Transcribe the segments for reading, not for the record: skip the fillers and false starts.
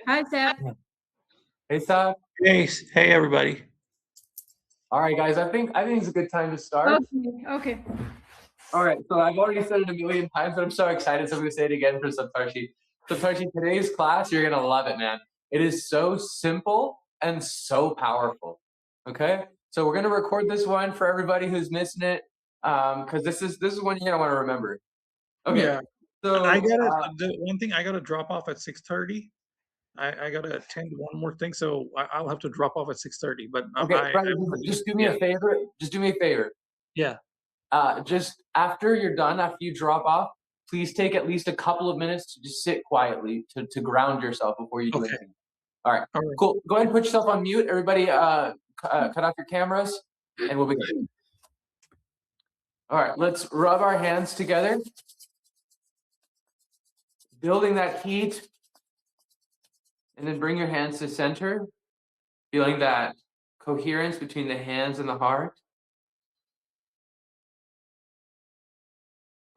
Hi, Seth. Hey, Seth. Hey, everybody. All right, guys. I think it's a good time to start. Okay. All right. So I've already said it a million times, but I'm so excited. So I'm going to say it again for Saptarshi. Saptarshi, today's class, you're going to love it, man. It is so simple and so powerful. Okay. So we're going to record this one for everybody who's missing it, because this is one you're going to want to remember. Okay. Yeah. So I gotta the one thing, I gotta drop off at 6:30. I gotta attend one more thing, so I'll have to drop off at 6:30. But okay, brother, just do me a favor. Just do me a favor. Yeah. Just after you're done, after you drop off, please take at least a couple of minutes to just sit quietly to ground yourself before you do anything. All right, cool. Go ahead and put yourself on mute. Everybody, cut off your cameras, and we'll begin. All right, let's rub our hands together, building that heat, and then bring your hands to center, feeling that coherence between the hands and the heart.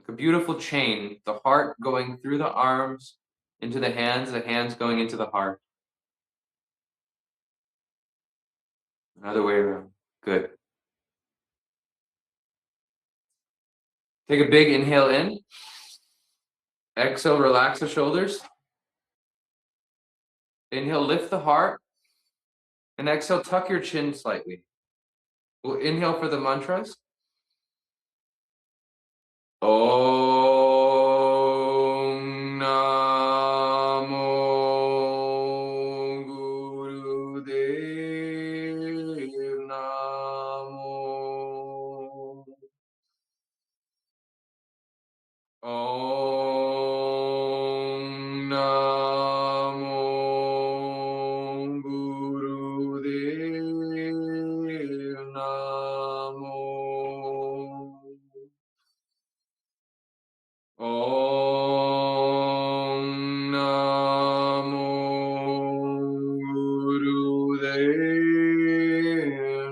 Like a beautiful chain, the heart going through the arms into the hands going into the heart. Another way around. Good. Take a big inhale in. Exhale, relax the shoulders. Inhale, lift the heart. And exhale, tuck your chin slightly. We'll inhale for the mantras. Om Namo Gurudev Namo. Om Namo Gurudev Namo. Om Namo Gurudev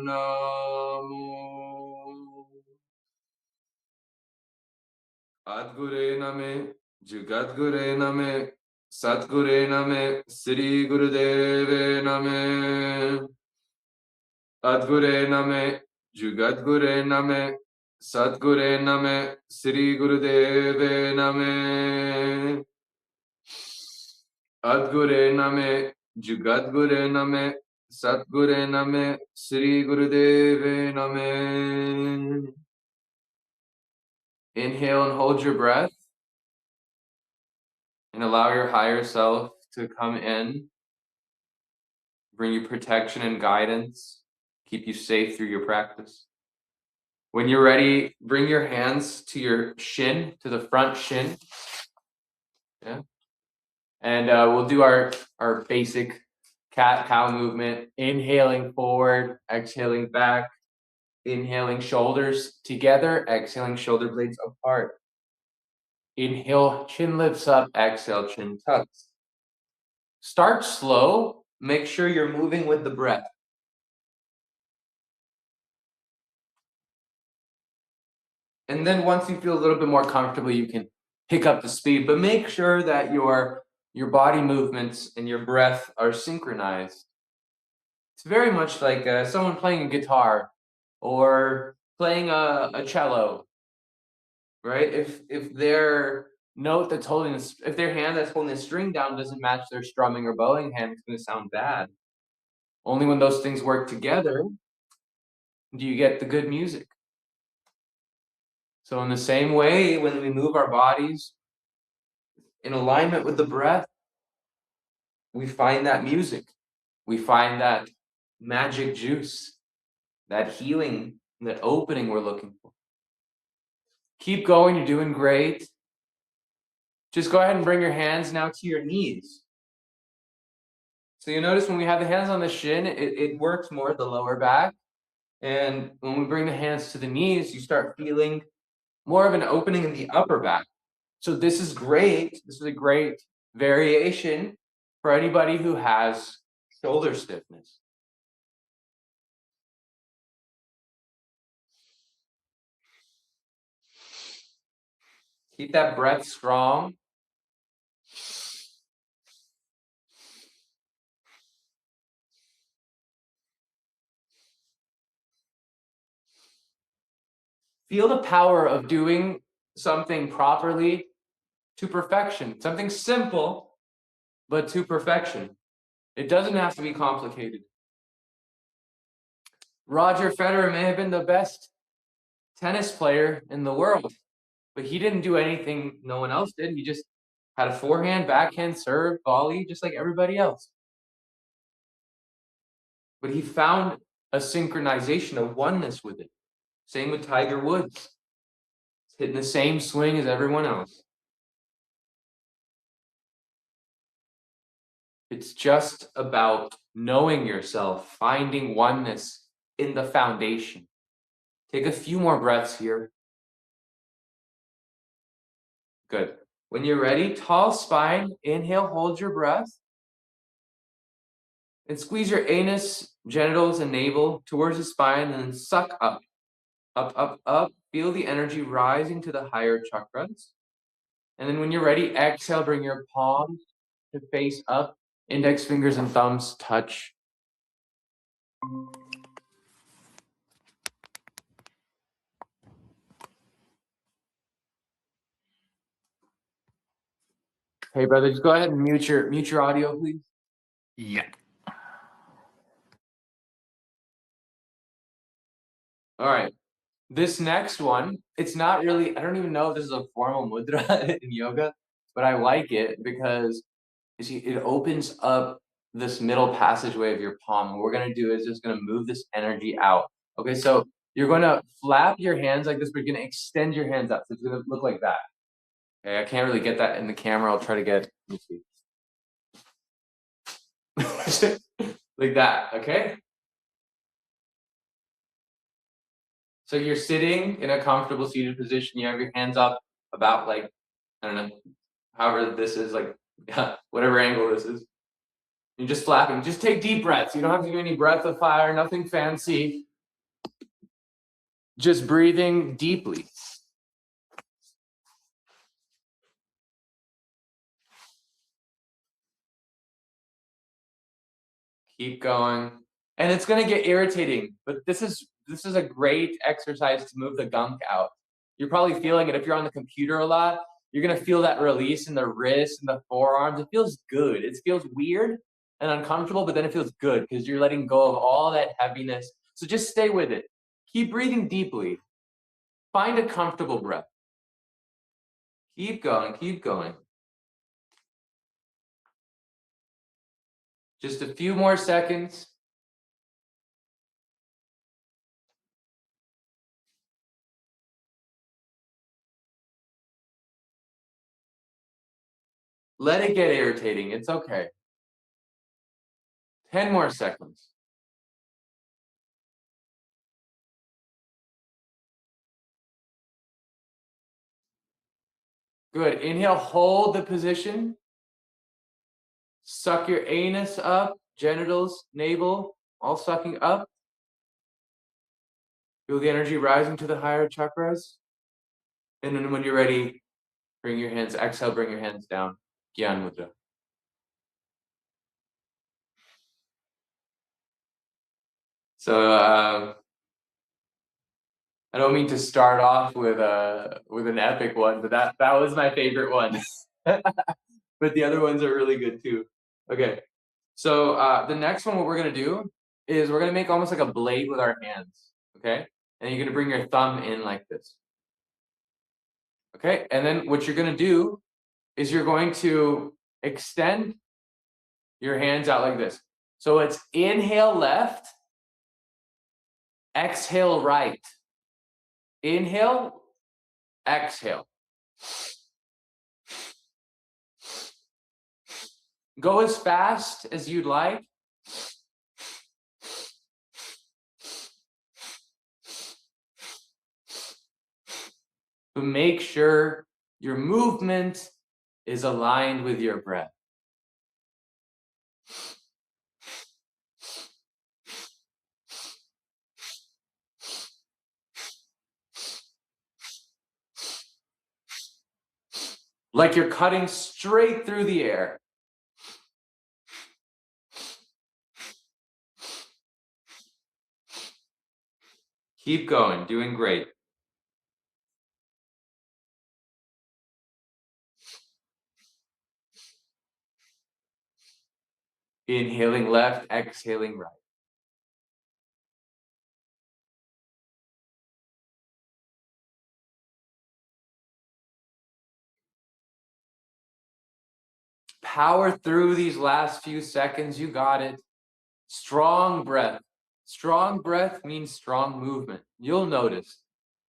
Namo. Adgure Name, Jugadgure Name, Satgure Name, Sri Gurudeve Name. Adgure Name, Jugadgure Name, Satgure Name, Sri Gurudeve Name. Adgure Name, Jugadgure Name, Satgure Name, Sri Gurudeve Name. Inhale and hold your breath. And allow your higher self to come in, bring you protection and guidance, keep you safe through your practice. When you're ready, bring your hands to your shin, to the front shin. Yeah. And we'll do our basic cat-cow movement. Inhaling forward, exhaling back. Inhaling shoulders together, exhaling shoulder blades apart. Inhale, chin lifts up, exhale, chin tucks. Start slow. Make sure you're moving with the breath. And then once you feel a little bit more comfortable, you can pick up the speed, but make sure that your body movements and your breath are synchronized. It's very much like someone playing a guitar or playing a cello, right? If their note that's holding if their hand that's holding the string down doesn't match their strumming or bowing hand, it's going to sound bad. Only when those things work together do you get the good music. So in the same way, when we move our bodies in alignment with the breath, we find that music. We find that magic juice, that healing, that opening we're looking for. Keep going, you're doing great. Just go ahead and bring your hands now to your knees. So you notice when we have the hands on the shin, it works more at the lower back. And when we bring the hands to the knees, you start feeling more of an opening in the upper back. So this is great. This is a great variation for anybody who has shoulder stiffness. Keep that breath strong. Feel the power of doing something properly to perfection. Something simple, but to perfection. It doesn't have to be complicated. Roger Federer may have been the best tennis player in the world, but he didn't do anything no one else did. He just had a forehand, backhand, serve, volley, just like everybody else. But he found a synchronization, a oneness with it. Same with Tiger Woods. He's hitting the same swing as everyone else. It's just about knowing yourself, finding oneness in the foundation. Take a few more breaths here. Good. When you're ready, tall spine, inhale, hold your breath. And squeeze your anus, genitals, and navel towards the spine, and then suck up. Up, up, up. Feel the energy rising to the higher chakras. And then when you're ready, exhale, bring your palms to face up. Index fingers and thumbs touch. Hey, brother, just go ahead and mute your audio, please. Yeah. All right. This next one, it's not really, I don't even know if this is a formal mudra in yoga, but I like it because you see, it opens up this middle passageway of your palm. What we're going to do is just going to move this energy out. Okay, so you're going to flap your hands like this, but you're going to extend your hands up. So it's going to look like that. Okay, I can't really get that in the camera. I'll try to get, let me see. Like that, okay? So you're sitting in a comfortable seated position. You have your hands up about like, I don't know, however this is, like, whatever angle this is. You're just flapping. Just take deep breaths. You don't have to do any breath of fire, nothing fancy. Just breathing deeply. Keep going. And it's going to get irritating, but this is a great exercise to move the gunk out. You're probably feeling it if you're on the computer a lot. You're going to feel that release in the wrists and the forearms. It feels good. It feels weird and uncomfortable, but then it feels good because you're letting go of all that heaviness. So just stay with it. Keep breathing deeply. Find a comfortable breath. Keep going, keep going. Just a few more seconds. Let it get irritating. It's okay. 10 more seconds. Good. Inhale, hold the position. Suck your anus up, genitals, navel, all sucking up. Feel the energy rising to the higher chakras. And then when you're ready, bring your hands, exhale, bring your hands down. Gyan Mudra. So I don't mean to start off with an epic one, but that was my favorite one. But the other ones are really good too. Okay. So the next one, what we're gonna do is we're gonna make almost like a blade with our hands. Okay. And you're gonna bring your thumb in like this. Okay. And then what you're gonna do is you're going to extend your hands out like this. So it's inhale left, exhale right. Inhale, exhale. Go as fast as you'd like. But make sure your movement is aligned with your breath. Like you're cutting straight through the air. Keep going, doing great. Inhaling left, exhaling right. Power through these last few seconds. You got it. Strong breath. Strong breath means strong movement. You'll notice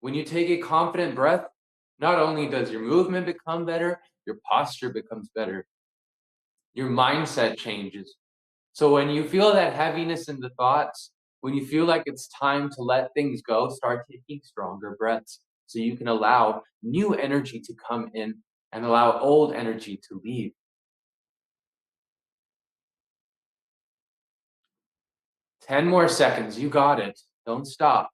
when you take a confident breath, not only does your movement become better, your posture becomes better. Your mindset changes. So when you feel that heaviness in the thoughts, when you feel like it's time to let things go, start taking stronger breaths so you can allow new energy to come in and allow old energy to leave. 10 more seconds. You got it. Don't stop.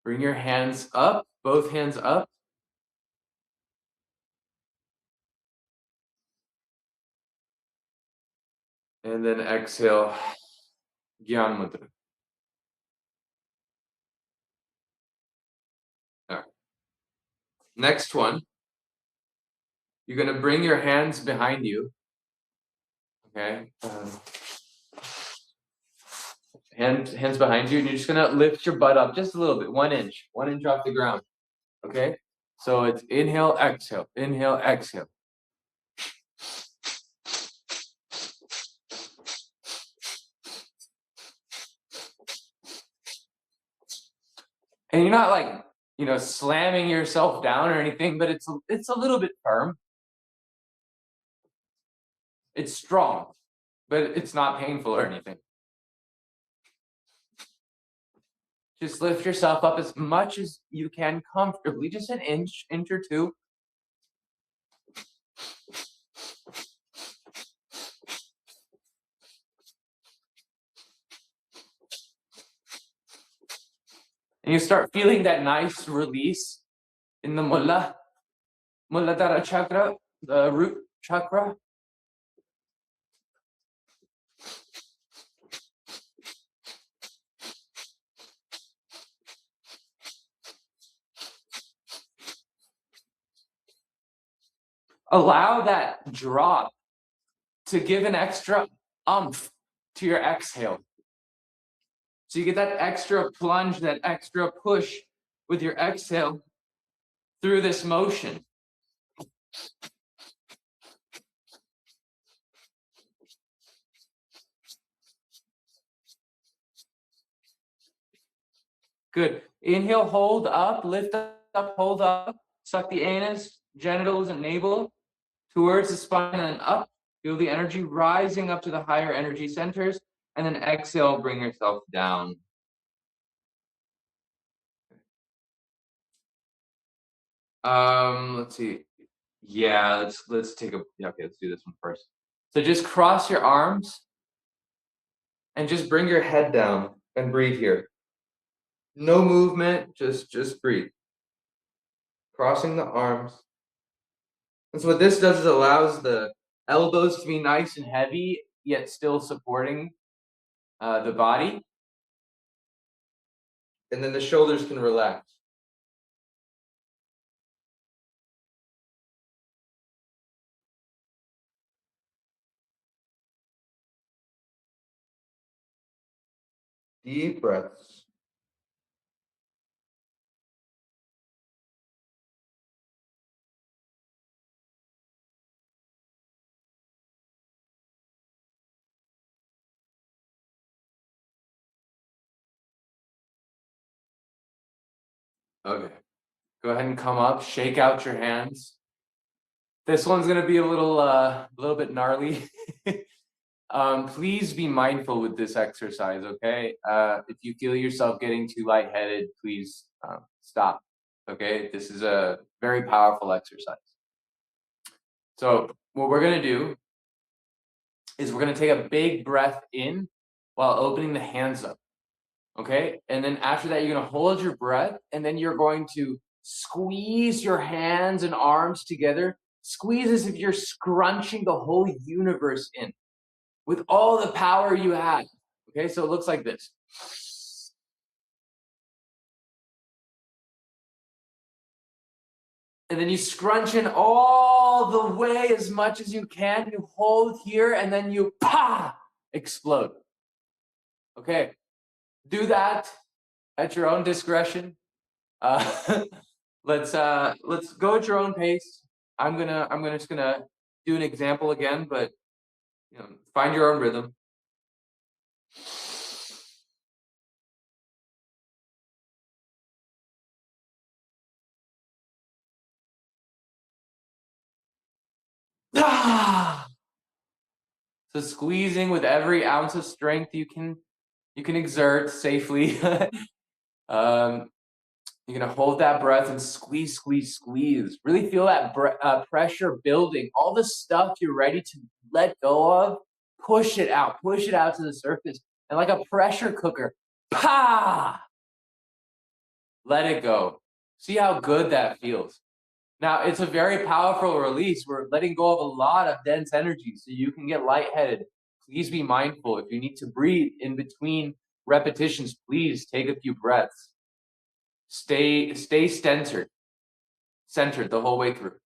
Bring your hands up, both hands up, and then exhale. Gyan Mudra. All right. Next one, you're going to bring your hands behind you. Okay. Hands behind you, and you're just going to lift your butt up just a little bit, 1 inch off the ground. Okay. So it's inhale, exhale, inhale, exhale. And you're not like, slamming yourself down or anything, but it's a little bit firm. It's strong, but it's not painful or anything. Just lift yourself up as much as you can comfortably, just an inch or two. And you start feeling that nice release in the Muladhara chakra, the root chakra. Allow that drop to give an extra umph to your exhale. So you get that extra plunge, that extra push with your exhale through this motion. Good. Inhale, hold up, lift up, hold up. Suck the anus, genitals, and navel towards the spine and then up. Feel the energy rising up to the higher energy centers. And then exhale, bring yourself down. Let's see. Yeah, let's take a okay, let's do this one first. So just cross your arms and just bring your head down and breathe here. No movement, just breathe. Crossing the arms. And so what this does is allows the elbows to be nice and heavy, yet still supporting the body. And then the shoulders can relax. Deep breaths. Okay. Go ahead and come up, shake out your hands. This one's gonna be a little bit gnarly. Please be mindful with this exercise, okay? If you feel yourself getting too lightheaded, please stop, okay? This is a very powerful exercise. So what we're gonna do is we're gonna take a big breath in while opening the hands up, okay? And then after that, you're gonna hold your breath, and then you're going to squeeze your hands and arms together. Squeeze as if you're scrunching the whole universe in with all the power you have. Okay, so it looks like this. And then you scrunch in all the way as much as you can. You hold here and then you explode. Okay, do that at your own discretion. Let's go at your own pace. I'm just gonna do an example again, but find your own rhythm. So squeezing with every ounce of strength you can exert safely. You're gonna hold that breath and squeeze, squeeze, squeeze. Really feel that pressure building. All the stuff you're ready to let go of, push it out to the surface, and like a pressure cooker, let it go. See how good that feels. Now, it's a very powerful release. We're letting go of a lot of dense energy so you can get lightheaded. Please be mindful. If you need to breathe in between repetitions, please take a few breaths. Stay centered the whole way through.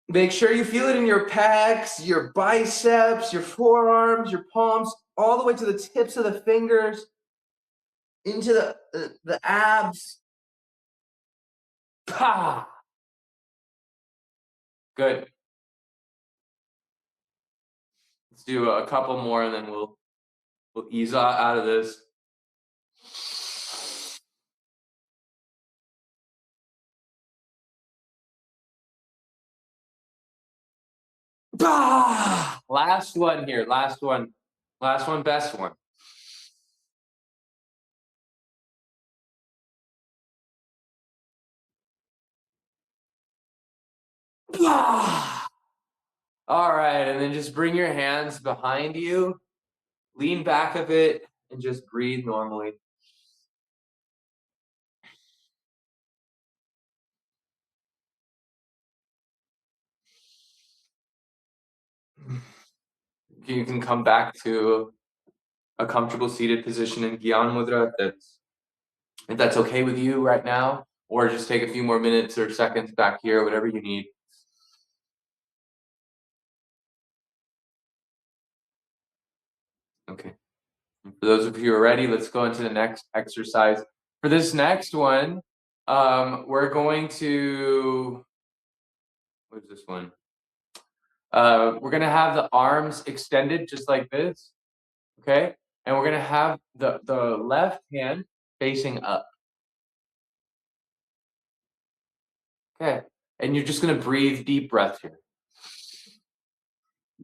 Make sure you feel it in your pecs, your biceps, your forearms, your palms, all the way to the tips of the fingers, into the abs. Good. Let's do a couple more and then we'll ease out of this. Last one here. Last one, best one. All right, and then just bring your hands behind you, lean back a bit, and just breathe normally. You can come back to a comfortable seated position in Gyan Mudra if that's okay with you right now, or just take a few more minutes or seconds back here, whatever you need. Okay. For those of you who are ready, let's go into the next exercise. For this next one, we're going to, what is this one? We're gonna have the arms extended just like this, okay? And we're gonna have the left hand facing up. Okay, and you're just gonna breathe deep breath here.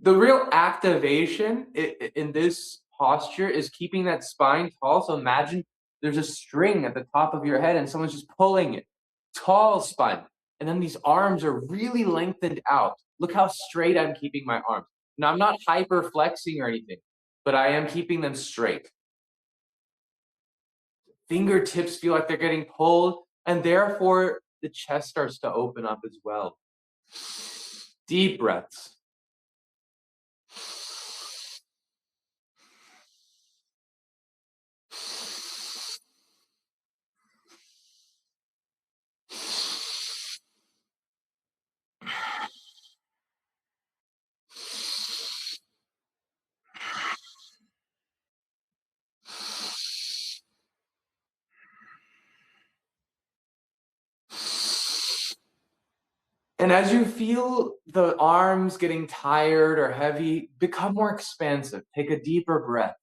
The real activation in this posture is keeping that spine tall. So imagine there's a string at the top of your head and someone's just pulling it. Tall spine. And then these arms are really lengthened out. Look how straight I'm keeping my arms. Now, I'm not hyper flexing or anything, but I am keeping them straight. Fingertips feel like they're getting pulled, and therefore the chest starts to open up as well. Deep breaths. And as you feel the arms getting tired or heavy, become more expansive. Take a deeper breath.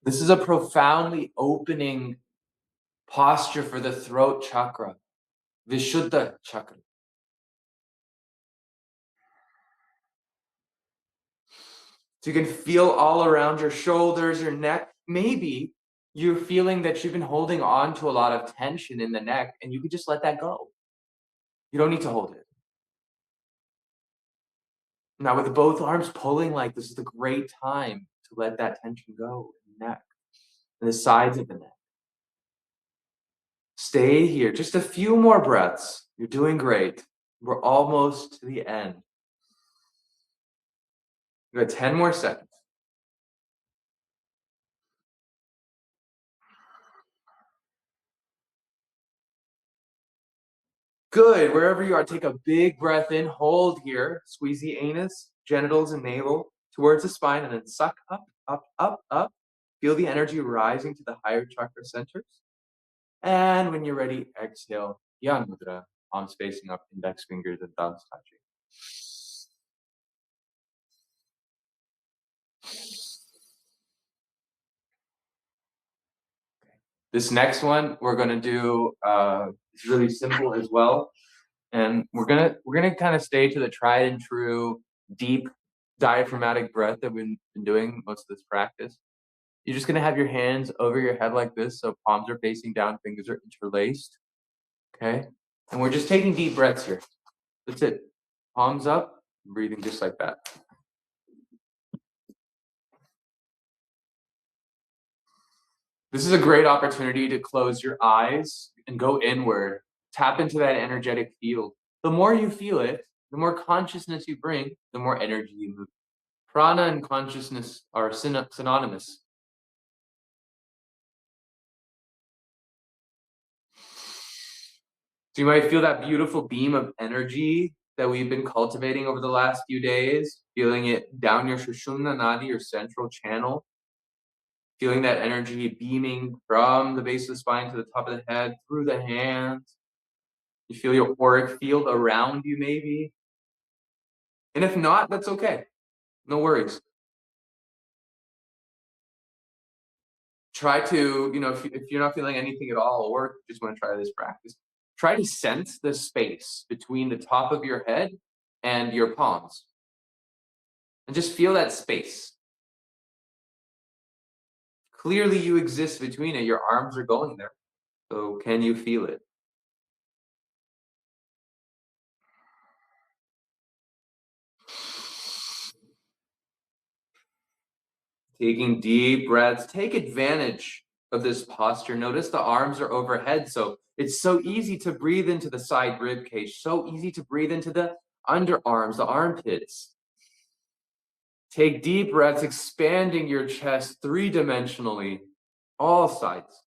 This is a profoundly opening posture for the throat chakra, Vishuddha chakra. So you can feel all around your shoulders, your neck. Maybe you're feeling that you've been holding on to a lot of tension in the neck and you could just let that go. You don't need to hold it. Now, with both arms pulling like this is a great time to let that tension go in the neck and the sides of the neck. Stay here. Just a few more breaths. You're doing great. We're almost to the end. You got 10 more seconds. Good. Wherever you are, take a big breath in. Hold here. Squeeze the anus, genitals, and navel towards the spine, and then suck up, up, up, up. Feel the energy rising to the higher chakra centers. And when you're ready, exhale. Yan Mudra. Palms facing up, index fingers and thumbs touching. This next one we're gonna do is really simple as well, and we're gonna kind of stay to the tried and true deep diaphragmatic breath that we've been doing most of this practice. You're just gonna have your hands over your head like this, so palms are facing down, fingers are interlaced. Okay, and we're just taking deep breaths here. That's it. Palms up, breathing just like that. This is a great opportunity to close your eyes and go inward. Tap into that energetic field. The more you feel it, the more consciousness you bring, the more energy you move. Prana and consciousness are synonymous. So you might feel that beautiful beam of energy that we've been cultivating over the last few days, feeling it down your Sushumna Nadi, your central channel, feeling that energy beaming from the base of the spine to the top of the head, through the hands. You feel your auric field around you, maybe. And if not, that's okay. No worries. Try to, if you're not feeling anything at all, or just want to try this practice, try to sense the space between the top of your head and your palms. And just feel that space. Clearly, you exist between it. Your arms are going there. So, can you feel it? Taking deep breaths. Take advantage of this posture. Notice the arms are overhead, so it's so easy to breathe into the side rib cage, so easy to breathe into the underarms, the armpits. Take deep breaths, expanding your chest three-dimensionally, all sides.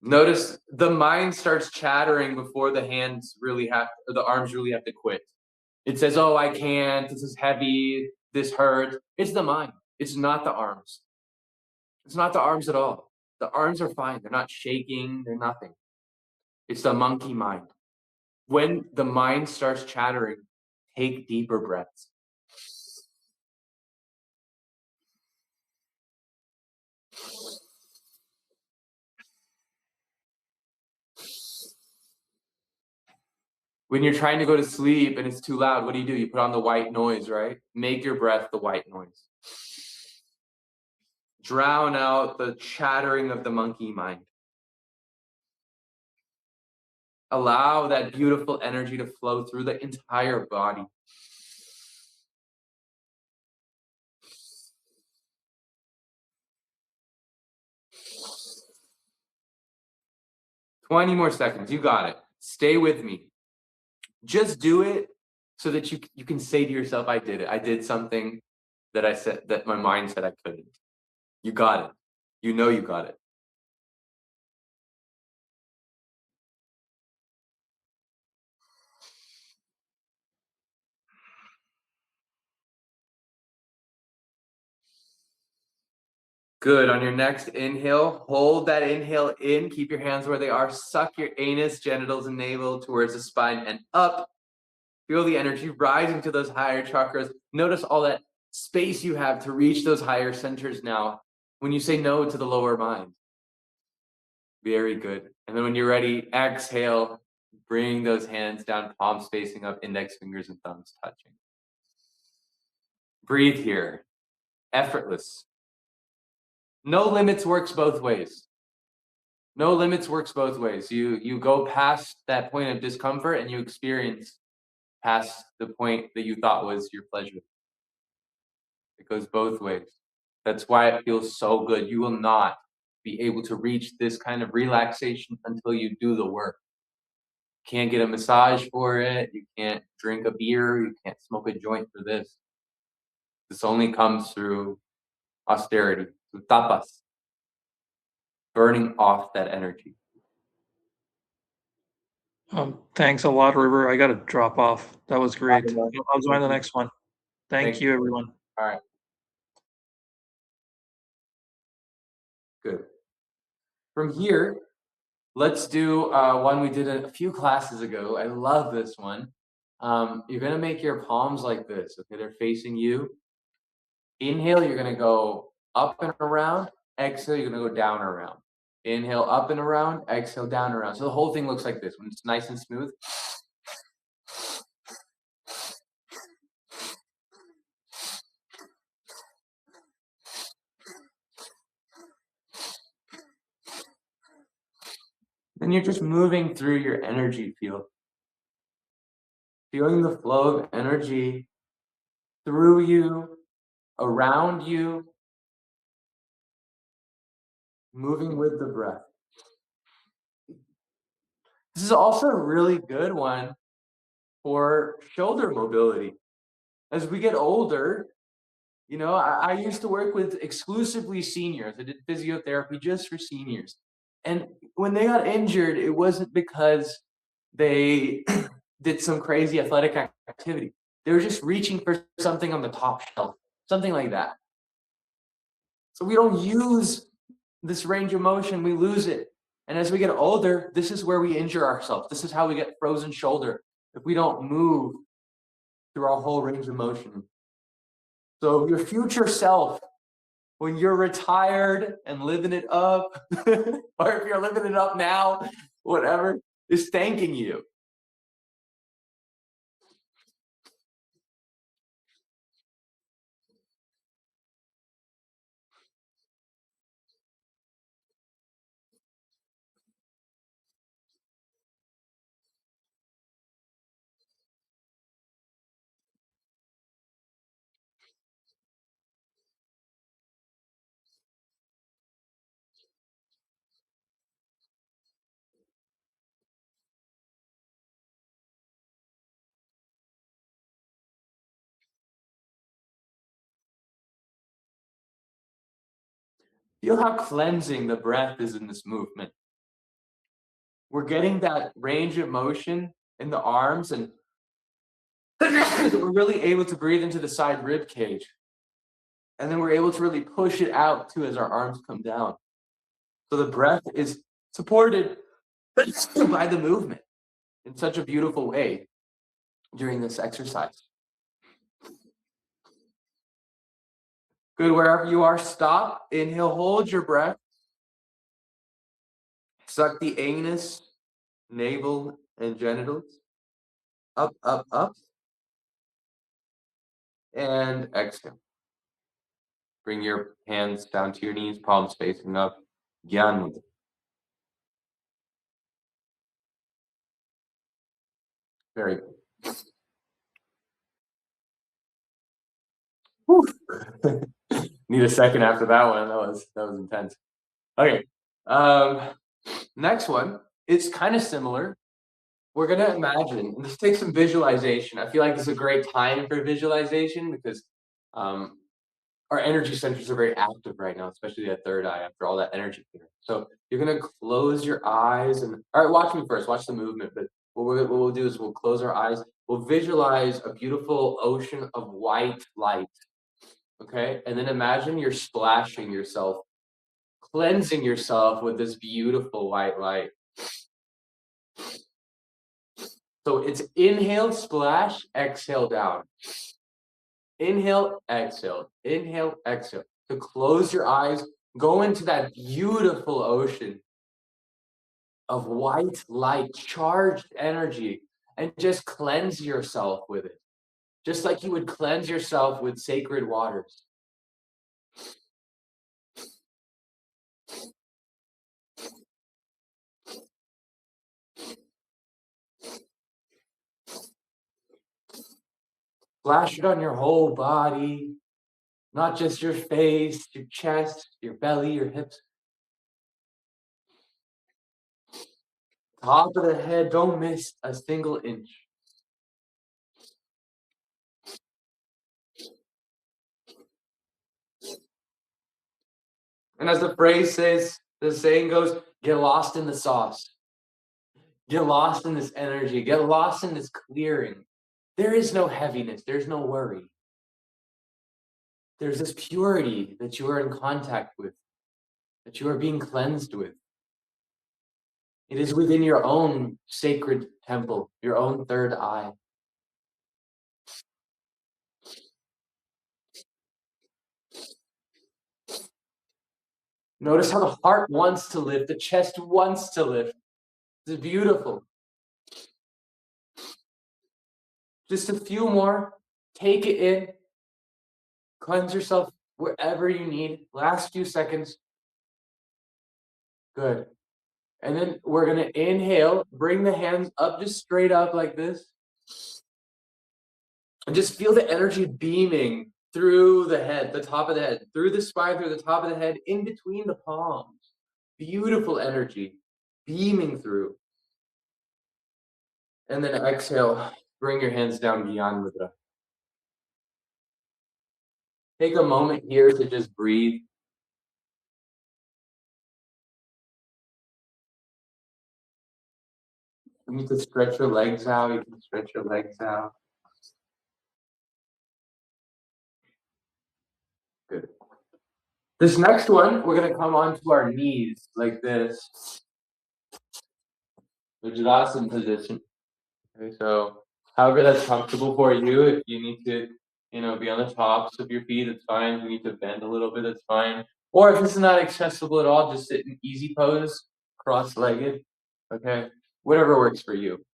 Notice the mind starts chattering before the hands really have, or the arms really have to quit. It says, oh, I can't, this is heavy, this hurts. It's the mind. It's not the arms. It's not the arms at all. The arms are fine. They're not shaking. They're nothing. It's the monkey mind. When the mind starts chattering, take deeper breaths. When you're trying to go to sleep and it's too loud, what do? You put on the white noise, right? Make your breath the white noise. Drown out the chattering of the monkey mind. Allow that beautiful energy to flow through the entire body. "20 more seconds. You got it. Stay with me. Just do it so that you can say to yourself, I did it. I did something that I said that my mind said I couldn't. You got it. You know you got it." Good. On your next inhale, hold that inhale in. Keep your hands where they are. Suck your anus, genitals, and navel towards the spine and up. Feel the energy rising to those higher chakras. Notice all that space you have to reach those higher centers now when you say no to the lower mind. Very good. And then when you're ready, exhale. Bring those hands down, palms facing up, index fingers and thumbs touching. Breathe here. Effortless. No limits works both ways. No limits works both ways. You go past that point of discomfort and you experience past the point that you thought was your pleasure. It goes both ways. That's why it feels so good. You will not be able to reach this kind of relaxation until you do the work. Can't get a massage for it. You can't drink a beer. You can't smoke a joint for this. This only comes through austerity, through tapas, burning off that energy. Thanks a lot, River. I gotta drop off. That was great. I'll join the next one. Thank you, everyone. All right. Good. From here, let's do one we did a few classes ago. I love this one. You're gonna make your palms like this. Okay, they're facing you. Inhale, you're gonna go up and around. Exhale, you're gonna go down and around. Inhale, up and around. Exhale, down and around. So the whole thing looks like this when it's nice and smooth. Then you're just moving through your energy field. Feeling the flow of energy through you, around you, moving with the breath. This is also a really good one for shoulder mobility. As we get older, I used to work with exclusively seniors. I did physiotherapy just for seniors. And when they got injured, it wasn't because they did some crazy athletic activity. They were just reaching for something on the top shelf, something like that. So we don't use this range of motion, we lose it. And as we get older, this is where we injure ourselves. This is how we get frozen shoulder if we don't move through our whole range of motion. So your future self, when you're retired and living it up, or if you're living it up now, whatever, is thanking you. Feel how cleansing the breath is in this movement. We're getting that range of motion in the arms, and we're really able to breathe into the side rib cage. And then we're able to really push it out too as our arms come down. So the breath is supported by the movement in such a beautiful way during this exercise. Good, wherever you are, stop. Inhale, hold your breath. Suck the anus, navel, and genitals. Up, up, up. And exhale. Bring your hands down to your knees, palms facing up. Gyan Mudra. Very good. Whew. Need a second after that one. That was intense. Okay. Next one. It's kind of similar. We're gonna imagine, and this takes some visualization. I feel like this is a great time for visualization because our energy centers are very active right now, especially that third eye after all that energy clearing. So you're gonna close your eyes and all right, watch me first, watch the movement. But what we'll do is we'll close our eyes, we'll visualize a beautiful ocean of white light. Okay, and then imagine you're splashing yourself, cleansing yourself with this beautiful white light. So it's inhale, splash, exhale down. Inhale, exhale, inhale, exhale. To close your eyes, go into that beautiful ocean of white light, charged energy, and just cleanse yourself with it. just like you would cleanse yourself with sacred waters. Splash it on your whole body, not just your face, your chest, your belly, your hips. Top of the head, don't miss a single inch. And as the phrase says, the saying goes, get lost in the sauce. Get lost in this energy. Get lost in this clearing. There is no heaviness. There's no worry. There's this purity that you are in contact with, that you are being cleansed with. It is within your own sacred temple, your own third eye. Notice how the heart wants to lift, the chest wants to lift. It's beautiful. Just a few more. Take it in. Cleanse yourself wherever you need. Last few seconds. Good. And then we're going to inhale. Bring the hands up, just straight up like this. And just feel the energy beaming through the head, the top of the head, through the spine, through the top of the head, in between the palms. Beautiful energy beaming through. And then exhale. Bring your hands down beyond mudra. Take a moment here to just breathe. You need to stretch your legs out. You can stretch your legs out. Good. This next one, we're going to come onto our knees like this. Vajrasana position. Okay, so however that's comfortable for you. If you need to, be on the tops of your feet, it's fine. If you need to bend a little bit, it's fine. Or if it's not accessible at all, just sit in easy pose, cross-legged. Okay, whatever works for you.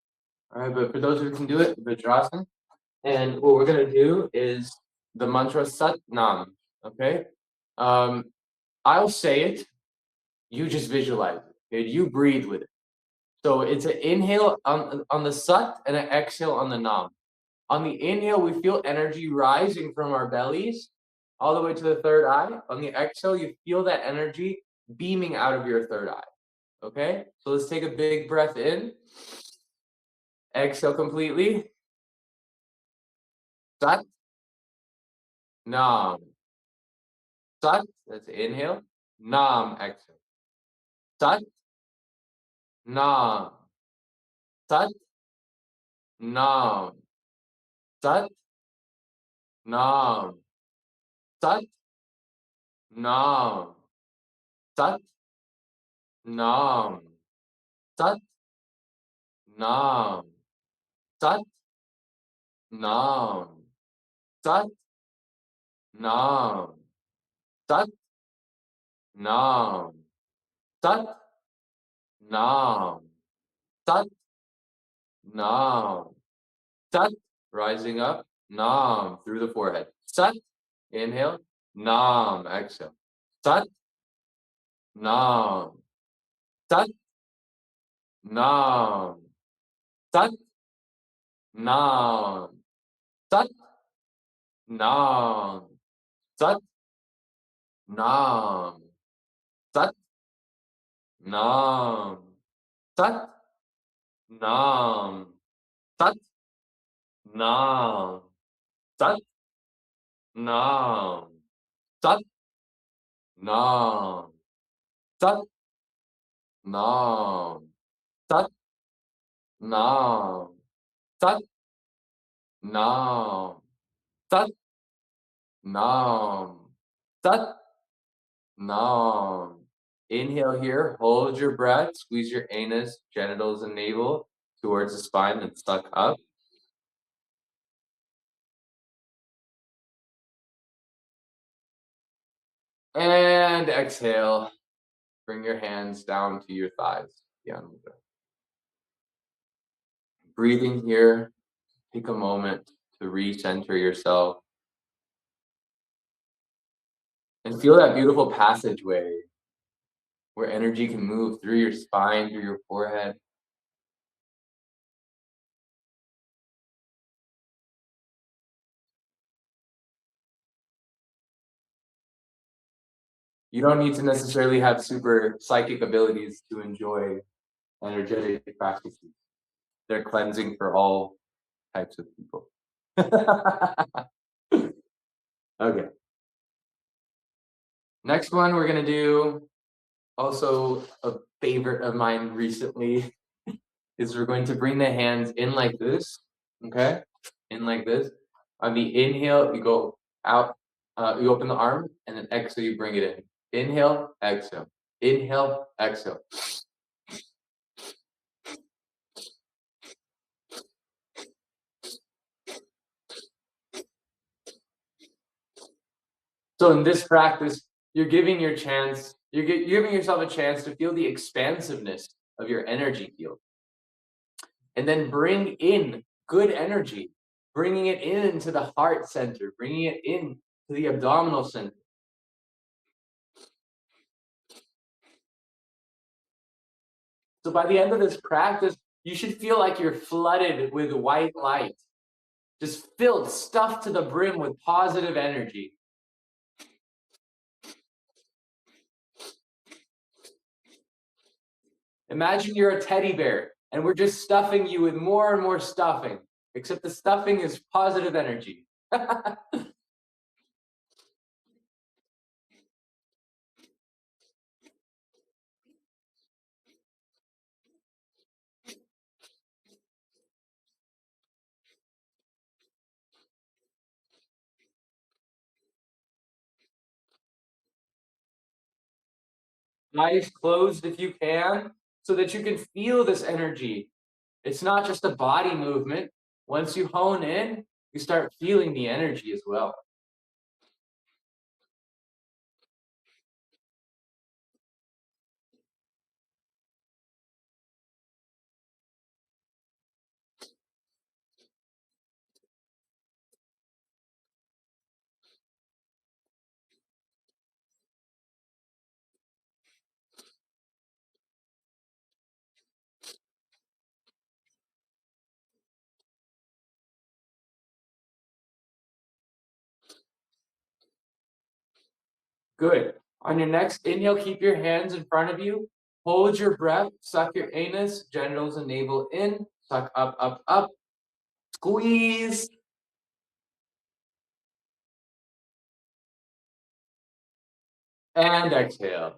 All right, but for those who can do it, Vajrasana. And what we're gonna do is the mantra Sat Nam. Okay, I'll say it. You just visualize it. Okay? You breathe with it. So it's an inhale on the Sat and an exhale on the Nam. On the inhale, we feel energy rising from our bellies all the way to the third eye. On the exhale, you feel that energy beaming out of your third eye. Okay? So let's take a big breath in. Exhale completely. Sat. Nam. Sat. That's inhale. Nam. Exhale. Sat. Nam. Sat. Nam. Sat. Nam. Sat. Nam. Sat. Nam. Sat. Nam. Sat. Nam. Sat. Nam. Sat. Nam. Sat. Nam. Sat. Nam. Sat. Rising up. Nam through the forehead. Sat. Inhale. Nam. Exhale. Sat. Nam. Sat. Nam. Sat. Nam. Sat. Nam. Sat. Nam. Sat. Nam. Sat. Nam. Sat. Nam. Sat. Nam. Sat. Nam. Sat. Nam. Sat. Nam. Sat. Nam. Sat. Nam. Sat. Nam. Inhale here. Hold your breath. Squeeze your anus, genitals, and navel towards the spine and suck up. And exhale. Bring your hands down to your thighs. Breathing here. Take a moment to recenter yourself and feel that beautiful passageway where energy can move through your spine, through your forehead. You don't need to necessarily have super psychic abilities to enjoy energetic practices. They're cleansing for all types of people. Okay. Next one we're gonna do, also a favorite of mine recently, is we're going to bring the hands in like this, okay? In like this. On the inhale, you go out, you open the arm, and then exhale, you bring it in. Inhale, exhale. Inhale, exhale. So in this practice, you're giving yourself a chance to feel the expansiveness of your energy field. And then bring in good energy, bringing it into the heart center, bringing it in to the abdominal center. So by the end of this practice, you should feel like you're flooded with white light, just filled, stuffed to the brim with positive energy. Imagine you're a teddy bear and we're just stuffing you with more and more stuffing, except the stuffing is positive energy. Eyes closed if you can, so that you can feel this energy. It's not just a body movement. Once you hone in, you start feeling the energy as well. Good. On your next inhale, keep your hands in front of you. Hold your breath. Suck your anus, genitals, and navel in. Suck up, up, up. Squeeze. And exhale.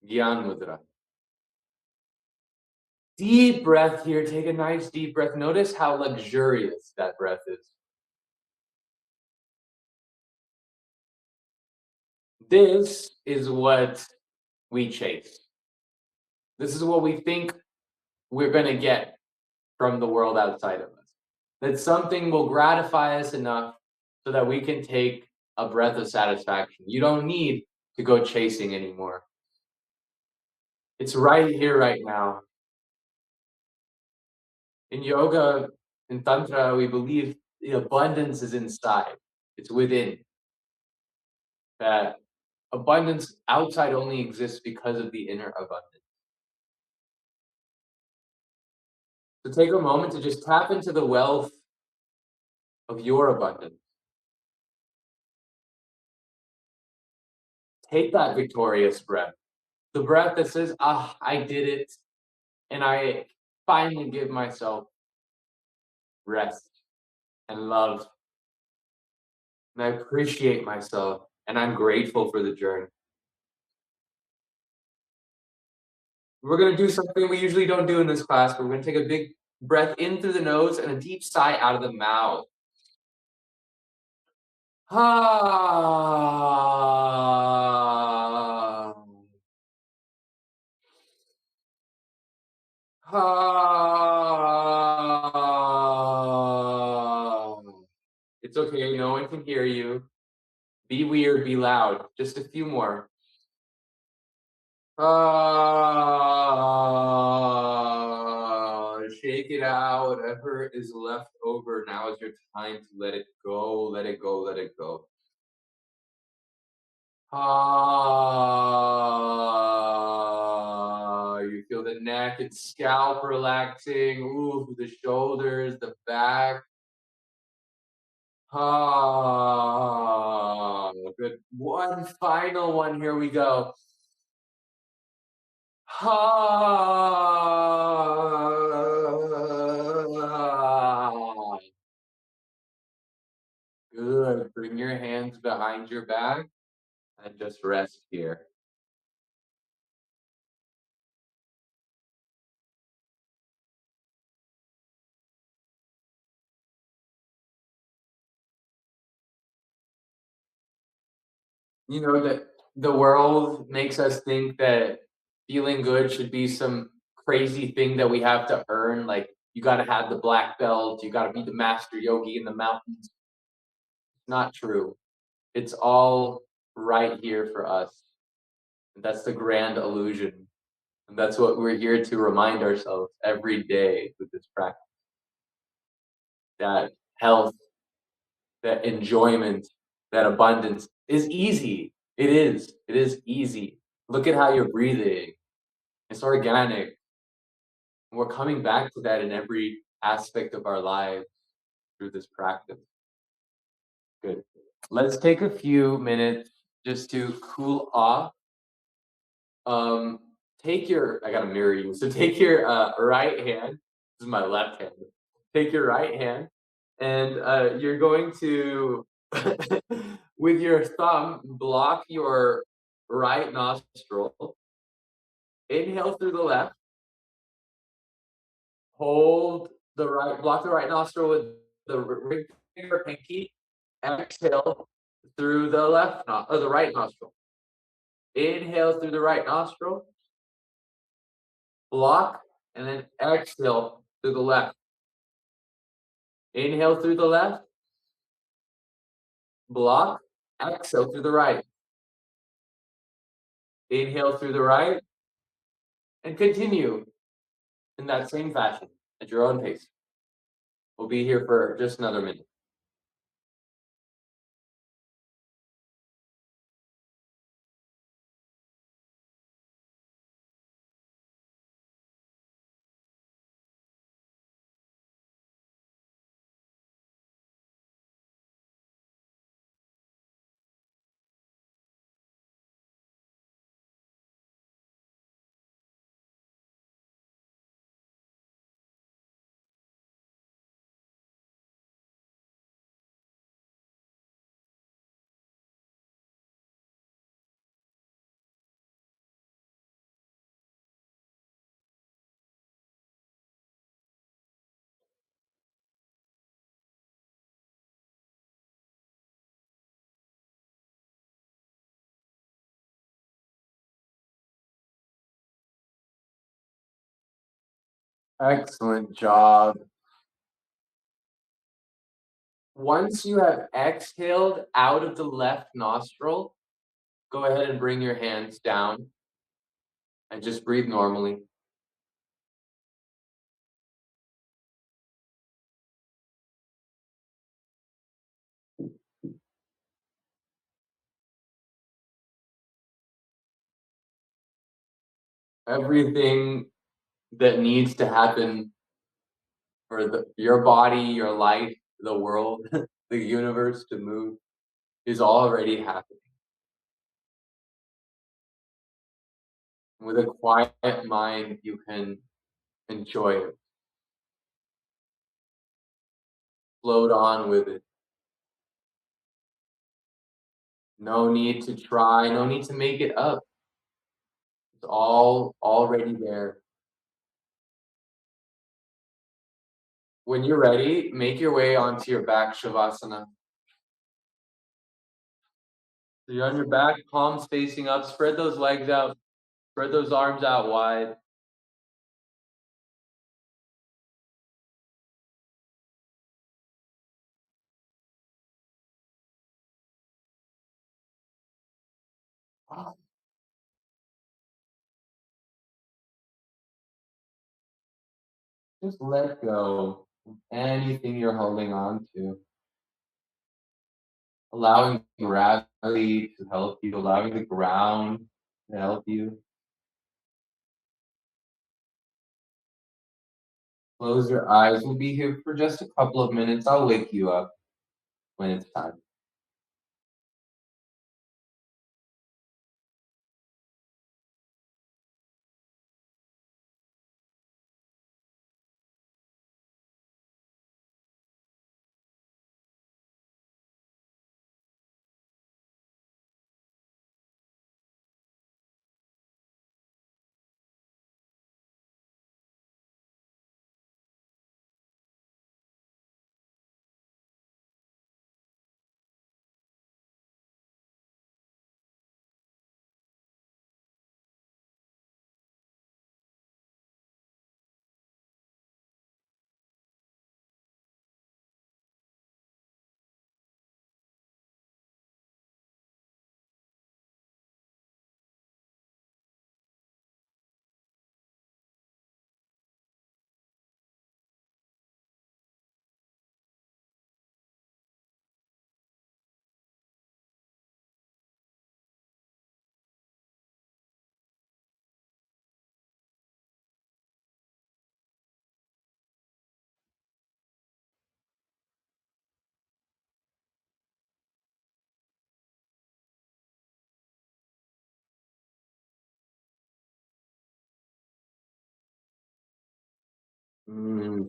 Gyan Mudra. Deep breath here. Take a nice deep breath. Notice how luxurious that breath is. This is what we chase. This is what we think we're going to get from the world outside of us. That something will gratify us enough so that we can take a breath of satisfaction. You don't need to go chasing anymore. It's right here, right now. In yoga, in tantra, we believe the abundance is inside. It's within. That abundance outside only exists because of the inner abundance. So take a moment to just tap into the wealth of your abundance. Take that victorious breath. The breath that says, ah, I did it. And I finally give myself rest and love. And I appreciate myself. And I'm grateful for the journey. We're going to do something we usually don't do in this class, but we're going to take a big breath in through the nose and a deep sigh out of the mouth. Ah. Ah. It's okay, no one can hear you. Be weird, be loud. Just a few more. Ah. Shake it out. Whatever is left over, now is your time to let it go, let it go, let it go. You feel the neck and scalp relaxing. Ooh, the shoulders, the back. Good. One final one. Here we go. Good. Bring your hands behind your back and just rest here. You know that the world makes us think that feeling good should be some crazy thing that we have to earn. Like you got to have the black belt, you got to be the master yogi in the mountains. It's not true. It's all right here for us. And that's the grand illusion. And that's what we're here to remind ourselves every day with this practice. That health, that enjoyment, that abundance is easy. It is. It is easy. Look at how you're breathing. It's organic. We're coming back to that in every aspect of our lives through this practice. Good. Let's take a few minutes just to cool off. Um, take your, I gotta mirror you. So take your right hand. This is my left hand. Take your right hand, and you're going to, with your thumb, block your right nostril. Inhale through the left. Hold the right, block the right nostril with the ring finger, pinky. Exhale through the or the right nostril. Inhale through the right nostril. Block, and then exhale through the left. Inhale through the left. Block. Exhale through the right. Inhale through the right. And continue in that same fashion at your own pace. We'll be here for just another minute. Excellent job. Once you have exhaled out of the left nostril, go ahead and bring your hands down and just breathe normally. Everything that needs to happen for your body, your life, the world, the universe to move is already happening. With a quiet mind, you can enjoy it, float on with it. No need to try, no need to make it up. It's all already there. When you're ready, make your way onto your back Shavasana. So you're on your back, palms facing up, spread those legs out, spread those arms out wide. Just let go of anything you're holding on to. Allowing gravity to help you, allowing the ground to help you. Close your eyes. We'll be here for just a couple of minutes. I'll wake you up when it's time.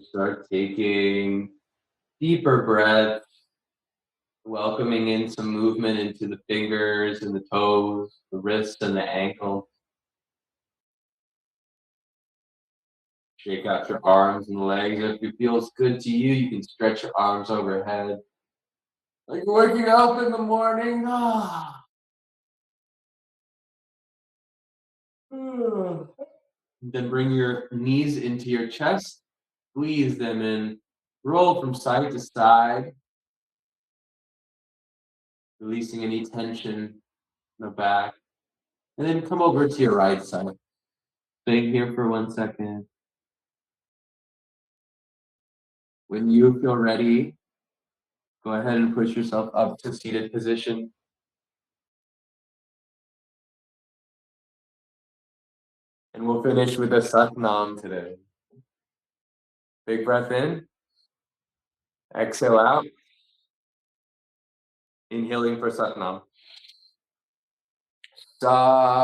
Start taking deeper breaths, welcoming in some movement into the fingers and the toes, the wrists and the ankles. Shake out your arms and legs. If it feels good to you, you can stretch your arms overhead. Like waking up in the morning. Then bring your knees into your chest, squeeze them in, roll from side to side, releasing any tension in the back. And then come over to your right side. Stay here for 1 second. When you feel ready, go ahead and push yourself up to seated position. And we'll finish with a Satnam today. Big breath in, exhale out, inhaling for Satnam. Satnam.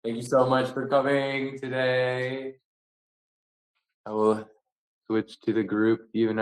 Thank you so much for coming today. I will switch to the group even